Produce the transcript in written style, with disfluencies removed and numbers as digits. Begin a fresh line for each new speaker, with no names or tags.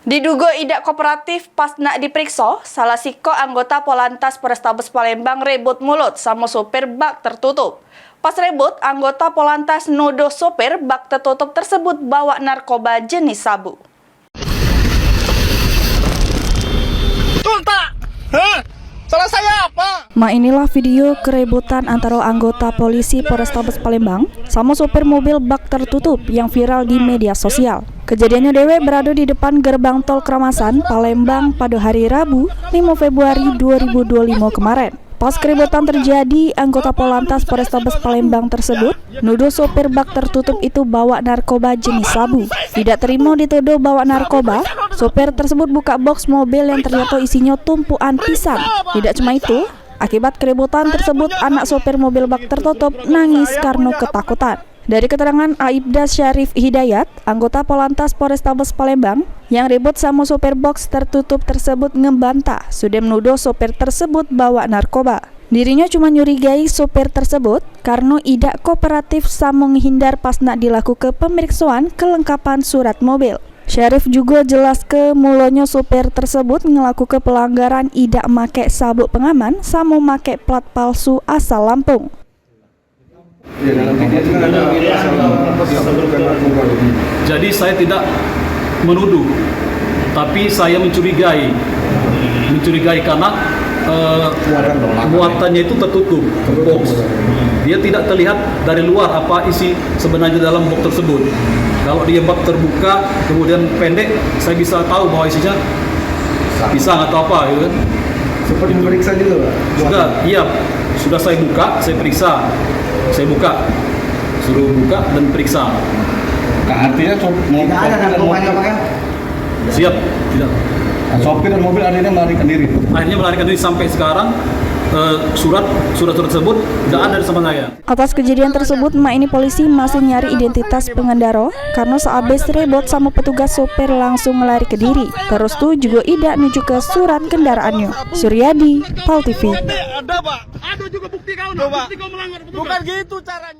Diduga idak kooperatif pas nak diperiksa, salah siko anggota Polantas Polrestabes Palembang rebut mulut sama sopir bak tertutup. Pas rebut, anggota Polantas nuduh sopir bak tertutup tersebut bawa narkoba jenis sabu.
Tuntak! Hah? Salah saya apa?
Inilah video kerebutan antara anggota polisi Polrestabes Palembang sama sopir mobil bak tertutup yang viral di media sosial. Kejadiannya dewe berada di depan gerbang tol Kramasan, Palembang pada hari Rabu 5 Februari 2025 kemarin. Pas keributan terjadi, anggota Polantas Polrestabes Palembang tersebut nuduh sopir bak tertutup itu bawa narkoba jenis sabu. Tidak terima dituduh bawa narkoba, sopir tersebut buka box mobil yang ternyata isinya tumpuan pisang. Tidak cuma itu, akibat keributan tersebut anak sopir mobil bak tertutup nangis karena ketakutan. Dari keterangan Aibda Syarif Hidayat, anggota Polantas Polrestabes Palembang yang ribut sama sopir box tertutup tersebut ngebantah sudah menuduh sopir tersebut bawa narkoba. Dirinya cuma nyurigai sopir tersebut karena idak kooperatif sama menghindar pas nak dilakukan pemeriksaan kelengkapan surat mobil. Syarif juga jelas ke mulanya sopir tersebut ngelakukan pelanggaran idak make sabuk pengaman sama make plat palsu asal Lampung.
Jadi saya tidak menuduh, tapi saya mencurigai karena muatannya itu tertutup box. Dia tidak terlihat dari luar apa isi sebenarnya dalam box tersebut. Kalau dia bak terbuka kemudian pendek, saya bisa tahu bahwa isinya pisang atau apa, gitu kan?
Seperti memeriksa juga, Pak?
Sudah, iya, sudah saya buka, saya periksa. Saya buka, suruh buka dan periksa.
Nah, artinya
Tidak ada narkobanya, Pak, ya?
Siap, tidak.
sopir dan mobil akhirnya melarikan diri.
Akhirnya melarikan diri sampai sekarang. Surat tersebut tidak ada sama saya.
Atas kejadian tersebut, ini polisi masih nyari identitas pengendara karena sehabis rebut sama petugas sopir langsung melari ke diri. Terus tuh juga tidak nuju ke surat kendaraannya. Suryadi, PAL TV.
Ada, Pak. Ada juga bukti kau, bukti kau melanggar petugas. Bukan gitu caranya.